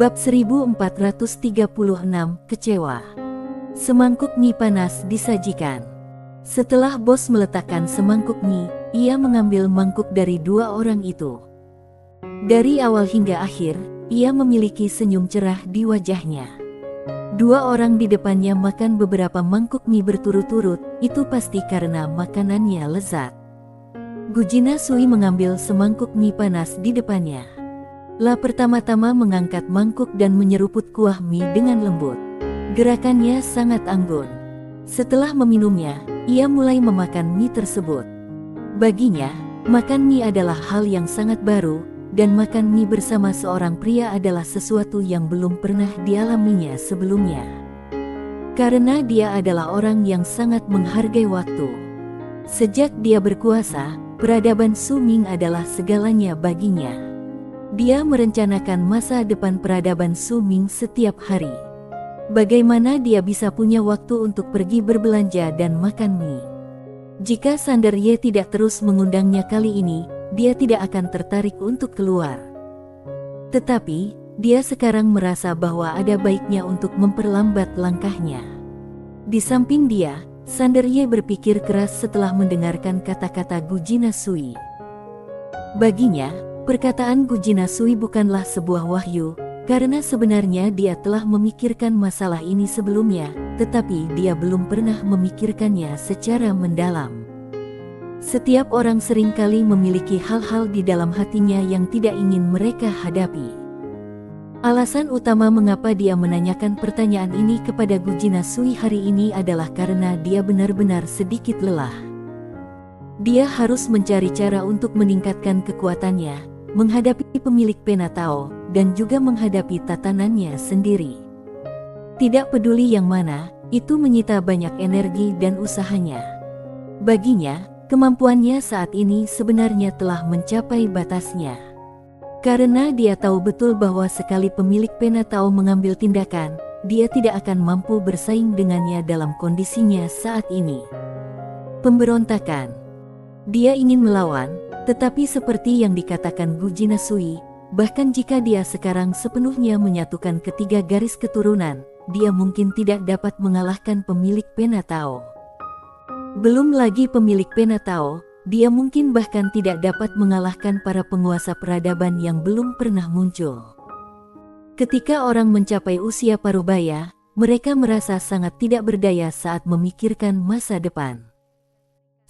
Bab 1436, Kecewa. Semangkuk mie panas disajikan. Setelah bos meletakkan semangkuk mie, ia mengambil mangkuk dari dua orang itu. Dari awal hingga akhir, ia memiliki senyum cerah di wajahnya. Dua orang di depannya makan beberapa mangkuk mie berturut-turut, itu pasti karena makanannya lezat. Gujina Sui mengambil semangkuk mie panas di depannya. La pertama-tama mengangkat mangkuk dan menyeruput kuah mie dengan lembut. Gerakannya sangat anggun. Setelah meminumnya, ia mulai memakan mie tersebut. Baginya, makan mie adalah hal yang sangat baru, dan makan mie bersama seorang pria adalah sesuatu yang belum pernah dialaminya sebelumnya. Karena dia adalah orang yang sangat menghargai waktu. Sejak dia berkuasa, peradaban Su Ming adalah segalanya baginya. Dia merencanakan masa depan peradaban Su Ming setiap hari. Bagaimana dia bisa punya waktu untuk pergi berbelanja dan makan mie? Jika Sander Ye tidak terus mengundangnya kali ini, dia tidak akan tertarik untuk keluar. Tetapi, dia sekarang merasa bahwa ada baiknya untuk memperlambat langkahnya. Di samping dia, Sander Ye berpikir keras setelah mendengarkan kata-kata Gujina Sui. Baginya, perkataan Gujina Sui bukanlah sebuah wahyu, karena sebenarnya dia telah memikirkan masalah ini sebelumnya, tetapi dia belum pernah memikirkannya secara mendalam. Setiap orang seringkali memiliki hal-hal di dalam hatinya yang tidak ingin mereka hadapi. Alasan utama mengapa dia menanyakan pertanyaan ini kepada Gujina Sui hari ini adalah karena dia benar-benar sedikit lelah. Dia harus mencari cara untuk meningkatkan kekuatannya, menghadapi pemilik Penatao, dan juga menghadapi tatanannya sendiri. Tidak peduli yang mana, itu menyita banyak energi dan usahanya. Baginya, kemampuannya saat ini sebenarnya telah mencapai batasnya. Karena dia tahu betul bahwa sekali pemilik Penatao mengambil tindakan, dia tidak akan mampu bersaing dengannya dalam kondisinya saat ini. Pemberontakan. Dia ingin melawan, tetapi seperti yang dikatakan Gujina Sui, bahkan jika dia sekarang sepenuhnya menyatukan ketiga garis keturunan, dia mungkin tidak dapat mengalahkan pemilik Penatao. Belum lagi pemilik Penatao, dia mungkin bahkan tidak dapat mengalahkan para penguasa peradaban yang belum pernah muncul. Ketika orang mencapai usia parubaya, mereka merasa sangat tidak berdaya saat memikirkan masa depan.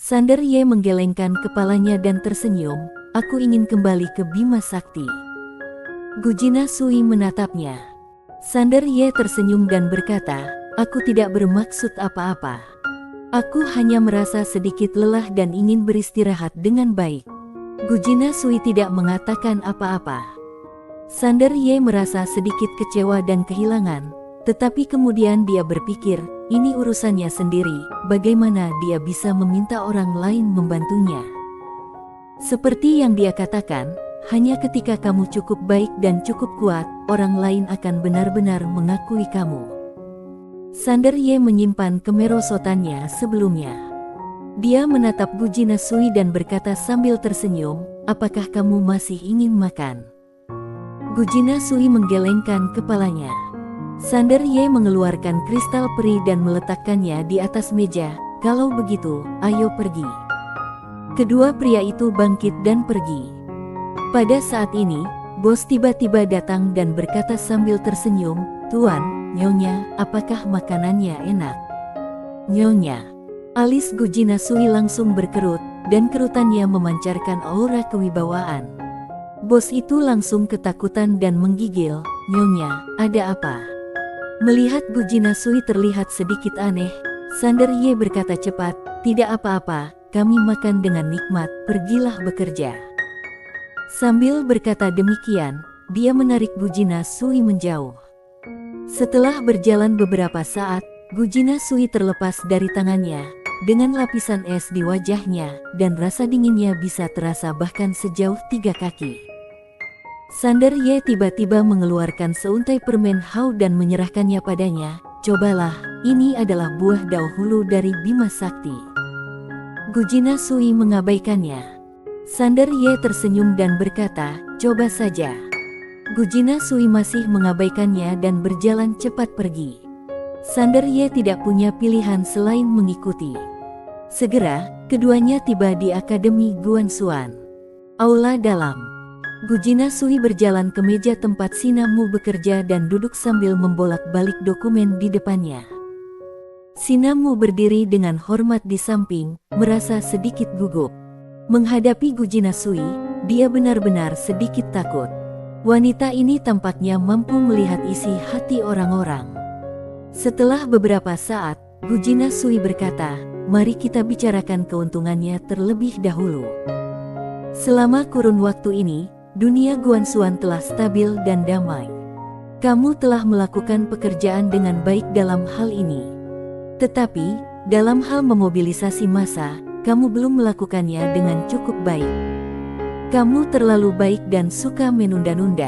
Sander Ye menggelengkan kepalanya dan tersenyum, "Aku ingin kembali ke Bima Sakti." Gujina Sui menatapnya. Sander Ye tersenyum dan berkata, "Aku tidak bermaksud apa-apa. Aku hanya merasa sedikit lelah dan ingin beristirahat dengan baik." Gujina Sui tidak mengatakan apa-apa. Sander Ye merasa sedikit kecewa dan kehilangan, tetapi kemudian dia berpikir, ini urusannya sendiri, bagaimana dia bisa meminta orang lain membantunya. Seperti yang dia katakan, hanya ketika kamu cukup baik dan cukup kuat, orang lain akan benar-benar mengakui kamu. Sander Ye menyimpan kemerosotannya sebelumnya. Dia menatap Gujina Sui dan berkata sambil tersenyum, "Apakah kamu masih ingin makan?" Gujina Sui menggelengkan kepalanya. Sander Ye mengeluarkan kristal peri dan meletakkannya di atas meja. "Kalau begitu, ayo pergi." Kedua pria itu bangkit dan pergi. Pada saat ini, bos tiba-tiba datang dan berkata sambil tersenyum, "Tuan, Nyonya, apakah makanannya enak?" "Nyonya." Alis Gujina Sui langsung berkerut, dan kerutannya memancarkan aura kewibawaan. Bos itu langsung ketakutan dan menggigil, "Nyonya, ada apa?" Melihat Gujina Sui terlihat sedikit aneh, Sander Ye berkata cepat, "Tidak apa-apa, kami makan dengan nikmat, pergilah bekerja." Sambil berkata demikian, dia menarik Gujina Sui menjauh. Setelah berjalan beberapa saat, Gujina Sui terlepas dari tangannya, dengan lapisan es di wajahnya, dan rasa dinginnya bisa terasa bahkan sejauh 3 kaki. Sander Ye tiba-tiba mengeluarkan seuntai permen hau dan menyerahkannya padanya, "Cobalah, ini adalah buah dao hulu dari Bima Sakti." Gujina Sui mengabaikannya. Sander Ye tersenyum dan berkata, "Coba saja." Gujina Sui masih mengabaikannya dan berjalan cepat pergi. Sander Ye tidak punya pilihan selain mengikuti. Segera, keduanya tiba di Akademi Guanxuan. Aula dalam. Gujina Sui berjalan ke meja tempat Sina Mu bekerja dan duduk sambil membolak-balik dokumen di depannya. Sina Mu berdiri dengan hormat di samping, merasa sedikit gugup. Menghadapi Gujina Sui, dia benar-benar sedikit takut. Wanita ini tampaknya mampu melihat isi hati orang-orang. Setelah beberapa saat, Gujina Sui berkata, "Mari kita bicarakan keuntungannya terlebih dahulu." Selama kurun waktu ini, dunia Guanxuan telah stabil dan damai. Kamu telah melakukan pekerjaan dengan baik dalam hal ini. Tetapi, dalam hal memobilisasi massa, kamu belum melakukannya dengan cukup baik. Kamu terlalu baik dan suka menunda-nunda.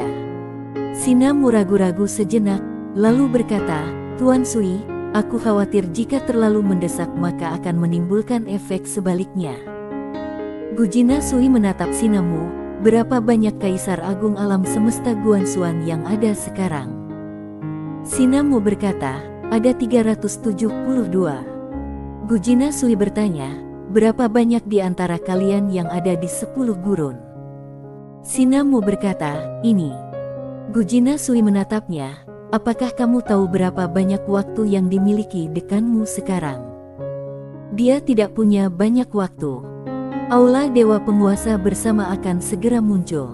Sina Mu ragu-ragu sejenak, lalu berkata, "Tuan Sui, aku khawatir jika terlalu mendesak maka akan menimbulkan efek sebaliknya." Gujina Sui menatap Sina Mu, "Berapa banyak kaisar agung alam semesta Guanxuan yang ada sekarang?" Sina Mu berkata, "Ada 372. Gujina Sui bertanya, "Berapa banyak di antara kalian yang ada di 10 gurun?" Sina Mu berkata, "Ini." Gujina Sui menatapnya, "Apakah kamu tahu berapa banyak waktu yang dimiliki dekanmu sekarang?" Dia tidak punya banyak waktu. Aula Dewa Penguasa bersama akan segera muncul.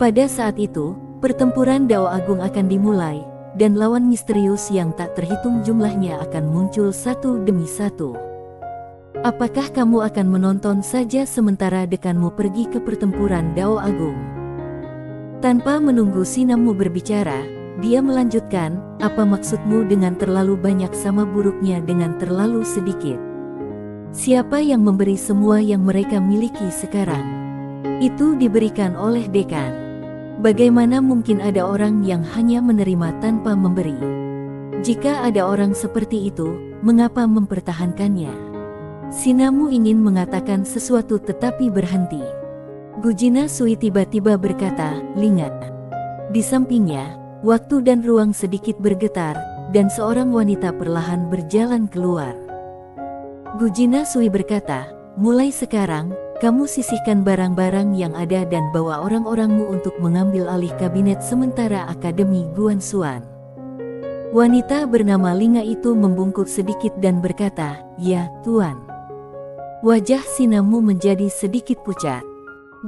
Pada saat itu, pertempuran Dao Agung akan dimulai, dan lawan misterius yang tak terhitung jumlahnya akan muncul satu demi satu. Apakah kamu akan menonton saja sementara dekanmu pergi ke pertempuran Dao Agung? Tanpa menunggu Sina Mu berbicara, dia melanjutkan, "Apa maksudmu dengan terlalu banyak sama buruknya dengan terlalu sedikit? Siapa yang memberi semua yang mereka miliki sekarang? Itu diberikan oleh dekan. Bagaimana mungkin ada orang yang hanya menerima tanpa memberi? Jika ada orang seperti itu, mengapa mempertahankannya?" Sina Mu ingin mengatakan sesuatu tetapi berhenti. Gujina Sui tiba-tiba berkata, "Lingat." Di sampingnya, waktu dan ruang sedikit bergetar, dan seorang wanita perlahan berjalan keluar. Gujina Sui berkata, "Mulai sekarang, kamu sisihkan barang-barang yang ada dan bawa orang-orangmu untuk mengambil alih kabinet sementara Akademi Guanxuan." Wanita bernama Linga itu membungkuk sedikit dan berkata, "Ya, Tuan." Wajah Sina Mu menjadi sedikit pucat.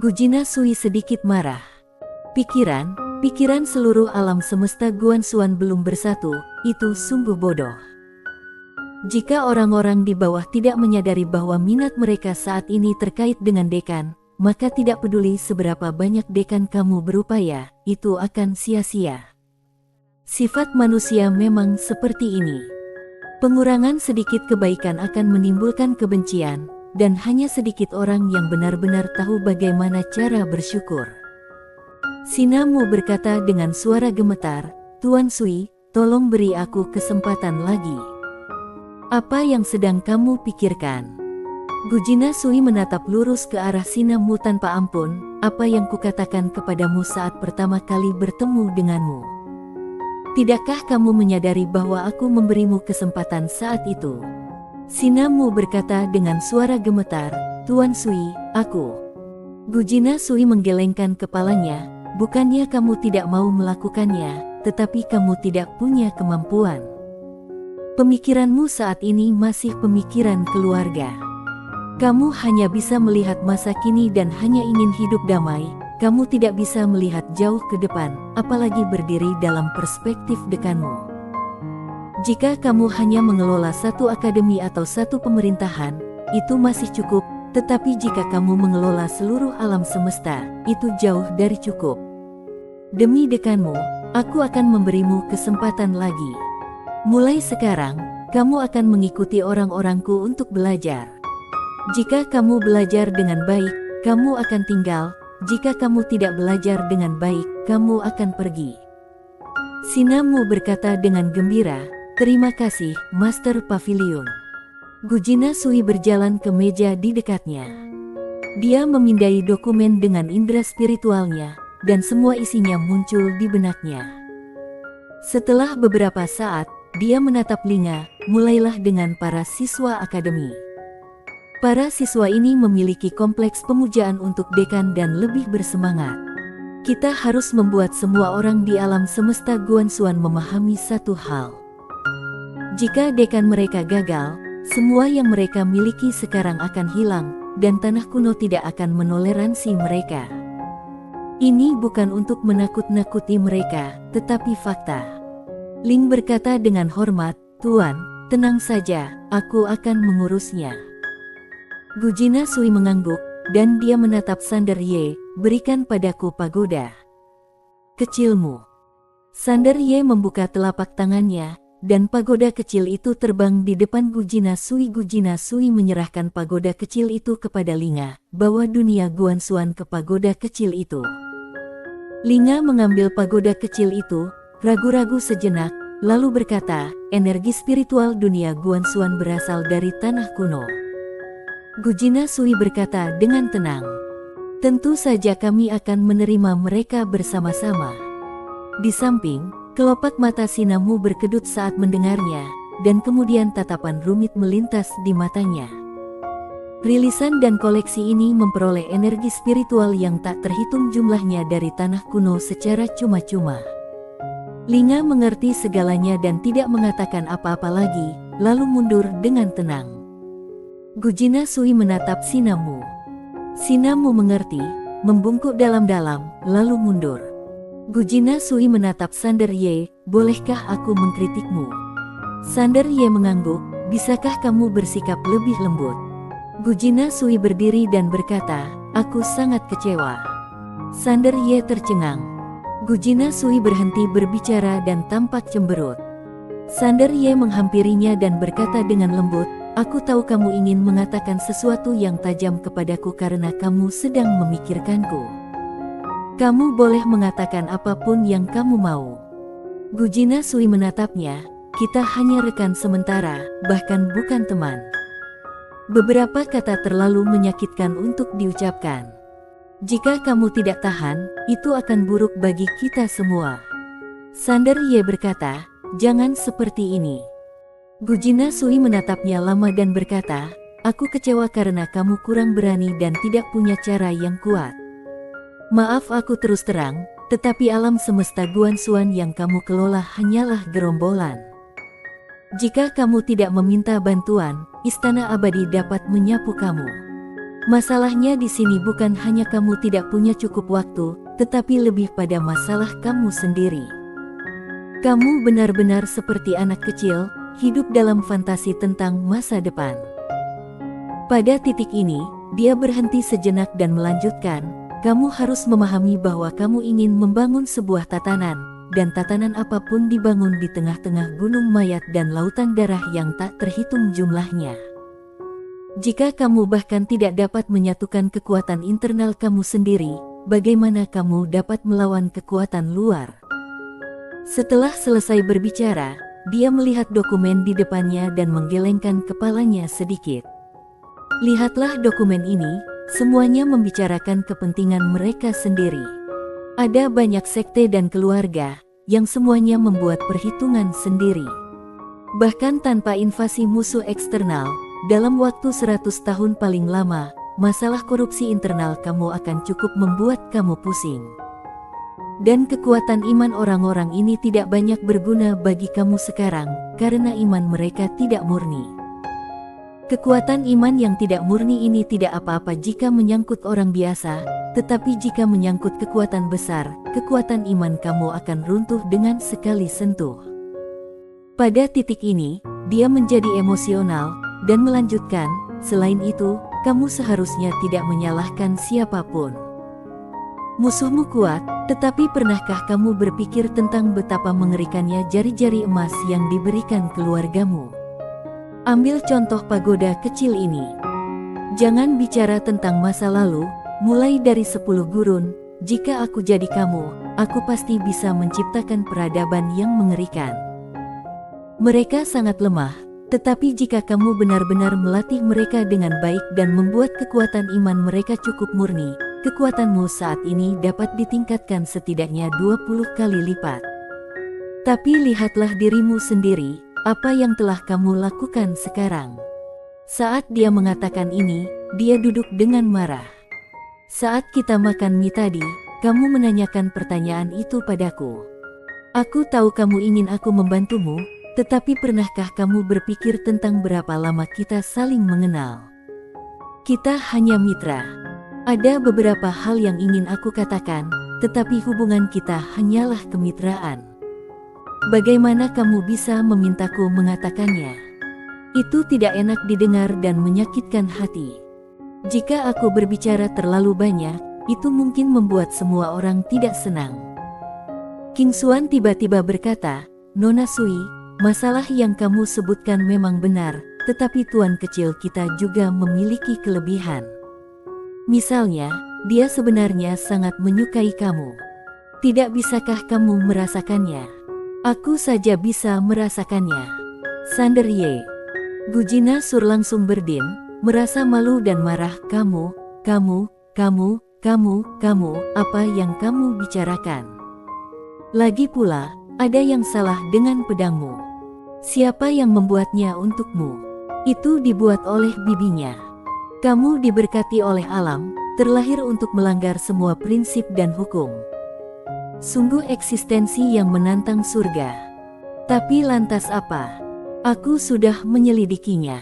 Gujina Sui sedikit marah. Pikiran seluruh alam semesta Guanxuan belum bersatu, itu sungguh bodoh. Jika orang-orang di bawah tidak menyadari bahwa minat mereka saat ini terkait dengan dekan, maka tidak peduli seberapa banyak dekan kamu berupaya, itu akan sia-sia. Sifat manusia memang seperti ini. Pengurangan sedikit kebaikan akan menimbulkan kebencian, dan hanya sedikit orang yang benar-benar tahu bagaimana cara bersyukur. Sina Mu berkata dengan suara gemetar, "Tuan Sui, tolong beri aku kesempatan lagi. Apa yang sedang kamu pikirkan?" Gujina Sui menatap lurus ke arah Sina Mu tanpa ampun, "Apa yang kukatakan kepadamu saat pertama kali bertemu denganmu? Tidakkah kamu menyadari bahwa aku memberimu kesempatan saat itu?" Sina Mu berkata dengan suara gemetar, "Tuan Sui, aku..." Gujina Sui menggelengkan kepalanya, "Bukannya kamu tidak mau melakukannya, tetapi kamu tidak punya kemampuan. Pemikiranmu saat ini masih pemikiran keluarga. Kamu hanya bisa melihat masa kini dan hanya ingin hidup damai. Kamu tidak bisa melihat jauh ke depan, apalagi berdiri dalam perspektif dekanmu. Jika kamu hanya mengelola satu akademi atau satu pemerintahan, itu masih cukup, tetapi jika kamu mengelola seluruh alam semesta, itu jauh dari cukup. Demi dekanmu, aku akan memberimu kesempatan lagi. Mulai sekarang, kamu akan mengikuti orang-orangku untuk belajar. Jika kamu belajar dengan baik, kamu akan tinggal. Jika kamu tidak belajar dengan baik, kamu akan pergi." Sina Mu berkata dengan gembira, "Terima kasih, Master Pavilion." Gujina Sui berjalan ke meja di dekatnya. Dia memindai dokumen dengan indera spiritualnya, dan semua isinya muncul di benaknya. Setelah beberapa saat, dia menatap Linga, mulailah dengan para siswa akademi. Para siswa ini memiliki kompleks pemujaan untuk dekan dan lebih bersemangat. Kita harus membuat semua orang di alam semesta Guanxuan memahami satu hal. Jika dekan mereka gagal, semua yang mereka miliki sekarang akan hilang, dan tanah kuno tidak akan menoleransi mereka. Ini bukan untuk menakut-nakuti mereka, tetapi fakta. Ling berkata dengan hormat, "Tuan, tenang saja, aku akan mengurusnya." Gujina Sui mengangguk, dan dia menatap Sander Ye, "Berikan padaku pagoda kecilmu." Sander Ye membuka telapak tangannya, dan pagoda kecil itu terbang di depan Gujina Sui. Gujina Sui menyerahkan pagoda kecil itu kepada Linga, "Bawa dunia Guanxuan ke pagoda kecil itu." Linga mengambil pagoda kecil itu, ragu-ragu sejenak, lalu berkata, "Energi spiritual dunia Guanxuan berasal dari tanah kuno." Gujina Sui berkata dengan tenang, "Tentu saja kami akan menerima mereka bersama-sama." Di samping, kelopak mata Sinamu berkedut saat mendengarnya, dan kemudian tatapan rumit melintas di matanya. Rilisan dan koleksi ini memperoleh energi spiritual yang tak terhitung jumlahnya dari tanah kuno secara cuma-cuma. Linga mengerti segalanya dan tidak mengatakan apa-apa lagi, lalu mundur dengan tenang. Gujina Sui menatap Sinamu. Sinamu mengerti, membungkuk dalam-dalam, lalu mundur. Gujina Sui menatap Sander Ye, "Bolehkah aku mengkritikmu?" Sander Ye mengangguk, "Bisakah kamu bersikap lebih lembut?" Gujina Sui berdiri dan berkata, "Aku sangat kecewa." Sander Ye tercengang. Gujina Sui berhenti berbicara dan tampak cemberut. Sander Ye menghampirinya dan berkata dengan lembut, "Aku tahu kamu ingin mengatakan sesuatu yang tajam kepadaku karena kamu sedang memikirkanku. Kamu boleh mengatakan apapun yang kamu mau." Gujina Sui menatapnya, "Kita hanya rekan sementara, bahkan bukan teman. Beberapa kata terlalu menyakitkan untuk diucapkan. Jika kamu tidak tahan, itu akan buruk bagi kita semua." Sander Ye berkata, "Jangan seperti ini." Gujina Sui menatapnya lama dan berkata, "Aku kecewa karena kamu kurang berani dan tidak punya cara yang kuat. Maaf aku terus terang, tetapi alam semesta Guanxuan yang kamu kelola hanyalah gerombolan. Jika kamu tidak meminta bantuan, Istana Abadi dapat menyapu kamu. Masalahnya di sini bukan hanya kamu tidak punya cukup waktu, tetapi lebih pada masalah kamu sendiri. Kamu benar-benar seperti anak kecil, hidup dalam fantasi tentang masa depan." Pada titik ini, dia berhenti sejenak dan melanjutkan, "Kamu harus memahami bahwa kamu ingin membangun sebuah tatanan, dan tatanan apapun dibangun di tengah-tengah gunung mayat dan lautan darah yang tak terhitung jumlahnya. Jika kamu bahkan tidak dapat menyatukan kekuatan internal kamu sendiri, bagaimana kamu dapat melawan kekuatan luar?" Setelah selesai berbicara, dia melihat dokumen di depannya dan menggelengkan kepalanya sedikit. "Lihatlah dokumen ini, semuanya membicarakan kepentingan mereka sendiri. Ada banyak sekte dan keluarga, yang semuanya membuat perhitungan sendiri. Bahkan tanpa invasi musuh eksternal, dalam waktu 100 tahun paling lama, masalah korupsi internal kamu akan cukup membuat kamu pusing. Dan kekuatan iman orang-orang ini tidak banyak berguna bagi kamu sekarang, karena iman mereka tidak murni. Kekuatan iman yang tidak murni ini tidak apa-apa jika menyangkut orang biasa, tetapi jika menyangkut kekuatan besar, kekuatan iman kamu akan runtuh dengan sekali sentuh." Pada titik ini, dia menjadi emosional, dan melanjutkan, "Selain itu, kamu seharusnya tidak menyalahkan siapapun. Musuhmu kuat, tetapi pernahkah kamu berpikir tentang betapa mengerikannya jari-jari emas yang diberikan keluargamu? Ambil contoh pagoda kecil ini. Jangan bicara tentang masa lalu, mulai dari 10 gurun, jika aku jadi kamu, aku pasti bisa menciptakan peradaban yang mengerikan. Mereka sangat lemah, tetapi jika kamu benar-benar melatih mereka dengan baik dan membuat kekuatan iman mereka cukup murni, kekuatanmu saat ini dapat ditingkatkan setidaknya 20 kali lipat. Tapi lihatlah dirimu sendiri, apa yang telah kamu lakukan sekarang. Saat dia mengatakan ini, dia duduk dengan marah. Saat kita makan mie tadi, kamu menanyakan pertanyaan itu padaku. Aku tahu kamu ingin aku membantumu, tetapi pernahkah kamu berpikir tentang berapa lama kita saling mengenal? Kita hanya mitra. Ada beberapa hal yang ingin aku katakan, tetapi hubungan kita hanyalah kemitraan. Bagaimana kamu bisa memintaku mengatakannya? Itu tidak enak didengar dan menyakitkan hati. Jika aku berbicara terlalu banyak, itu mungkin membuat semua orang tidak senang. King Xuan tiba-tiba berkata, Nona Sui, masalah yang kamu sebutkan memang benar, tetapi tuan kecil kita juga memiliki kelebihan. Misalnya, dia sebenarnya sangat menyukai kamu. Tidak bisakah kamu merasakannya? Aku saja bisa merasakannya. Sander Ye. Gujina Sur langsung berdin, merasa malu dan marah. Kamu, apa yang kamu bicarakan? Lagi pula, ada yang salah dengan pedangmu. Siapa yang membuatnya untukmu? Itu dibuat oleh bibinya. Kamu diberkati oleh alam, terlahir untuk melanggar semua prinsip dan hukum. Sungguh eksistensi yang menantang surga. Tapi lantas apa? Aku sudah menyelidikinya.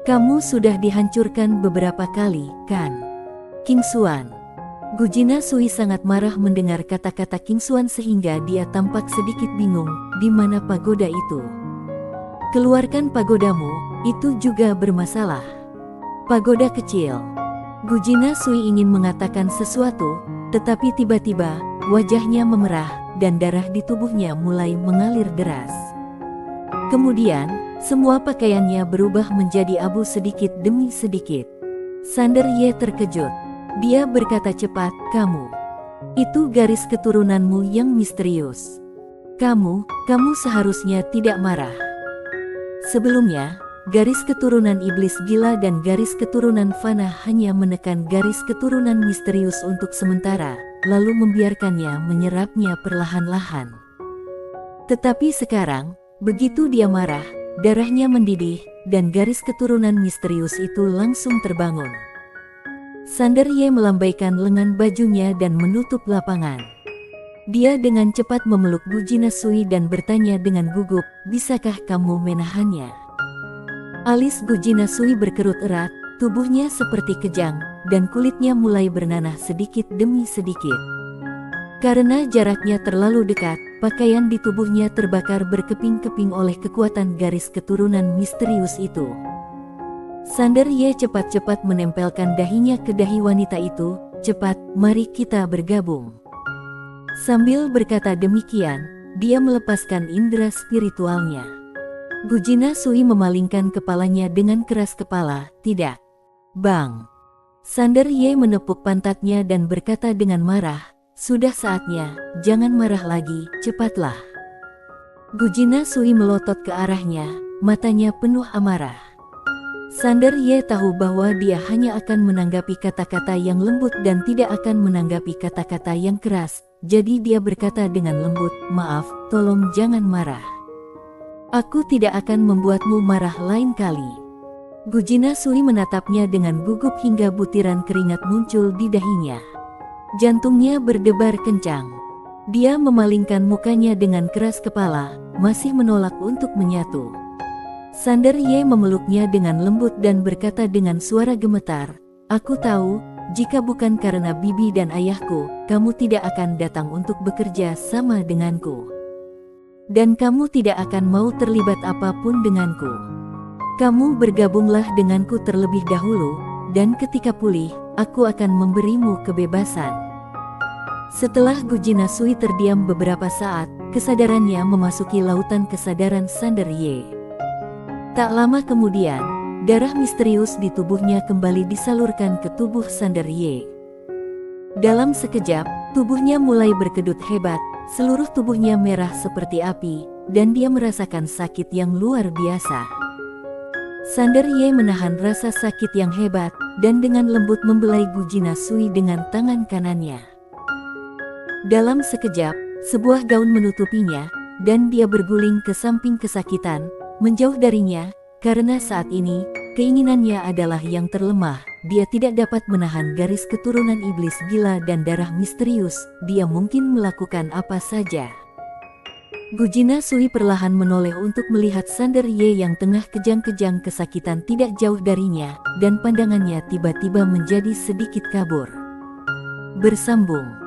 Kamu sudah dihancurkan beberapa kali, kan? King Xuan. Gujina Sui sangat marah mendengar kata-kata King Xuan sehingga dia tampak sedikit bingung, di mana pagoda itu. Keluarkan pagodamu, itu juga bermasalah. Pagoda kecil. Gujina Sui ingin mengatakan sesuatu, tetapi tiba-tiba, wajahnya memerah, dan darah di tubuhnya mulai mengalir deras. Kemudian, semua pakaiannya berubah menjadi abu sedikit demi sedikit. Sander Ye terkejut. Dia berkata cepat, kamu. Itu garis keturunanmu yang misterius. Kamu seharusnya tidak marah. Sebelumnya, garis keturunan iblis gila dan garis keturunan fana hanya menekan garis keturunan misterius untuk sementara, lalu membiarkannya menyerapnya perlahan-lahan. Tetapi sekarang, begitu dia marah, darahnya mendidih, dan garis keturunan misterius itu langsung terbangun. Sander Ye melambaikan lengan bajunya dan menutup lapangan. Dia dengan cepat memeluk Gujina Sui dan bertanya dengan gugup, bisakah kamu menahannya? Alis Gujina Sui berkerut erat, tubuhnya seperti kejang, dan kulitnya mulai bernanah sedikit demi sedikit. Karena jaraknya terlalu dekat, pakaian di tubuhnya terbakar berkeping-keping oleh kekuatan garis keturunan misterius itu. Sander Ye cepat-cepat menempelkan dahinya ke dahi wanita itu, cepat, mari kita bergabung. Sambil berkata demikian, dia melepaskan indera spiritualnya. Gujina Sui memalingkan kepalanya dengan keras kepala, tidak. Bang. Sander Ye menepuk pantatnya dan berkata dengan marah, sudah saatnya, jangan marah lagi, cepatlah. Gujina Sui melotot ke arahnya, matanya penuh amarah. Sander Ye tahu bahwa dia hanya akan menanggapi kata-kata yang lembut dan tidak akan menanggapi kata-kata yang keras, jadi dia berkata dengan lembut, maaf, tolong jangan marah. Aku tidak akan membuatmu marah lain kali. Gujina Sui menatapnya dengan gugup hingga butiran keringat muncul di dahinya. Jantungnya berdebar kencang. Dia memalingkan mukanya dengan keras kepala, masih menolak untuk menyatu. Sander Ye memeluknya dengan lembut dan berkata dengan suara gemetar, aku tahu, jika bukan karena bibi dan ayahku, kamu tidak akan datang untuk bekerja sama denganku. Dan kamu tidak akan mau terlibat apapun denganku. Kamu bergabunglah denganku terlebih dahulu, dan ketika pulih, aku akan memberimu kebebasan. Setelah Gujina Sui terdiam beberapa saat, kesadarannya memasuki lautan kesadaran Sander Ye. Tak lama kemudian, darah misterius di tubuhnya kembali disalurkan ke tubuh Sander Ye. Dalam sekejap, tubuhnya mulai berkedut hebat, seluruh tubuhnya merah seperti api, dan dia merasakan sakit yang luar biasa. Sander Ye menahan rasa sakit yang hebat, dan dengan lembut membelai Gujina Sui dengan tangan kanannya. Dalam sekejap, sebuah gaun menutupinya, dan dia berguling ke samping kesakitan, menjauh darinya, karena saat ini, keinginannya adalah yang terlemah. Dia tidak dapat menahan garis keturunan iblis gila dan darah misterius, dia mungkin melakukan apa saja. Gujina Sui perlahan menoleh untuk melihat Sander Ye yang tengah kejang-kejang kesakitan tidak jauh darinya, dan pandangannya tiba-tiba menjadi sedikit kabur. Bersambung.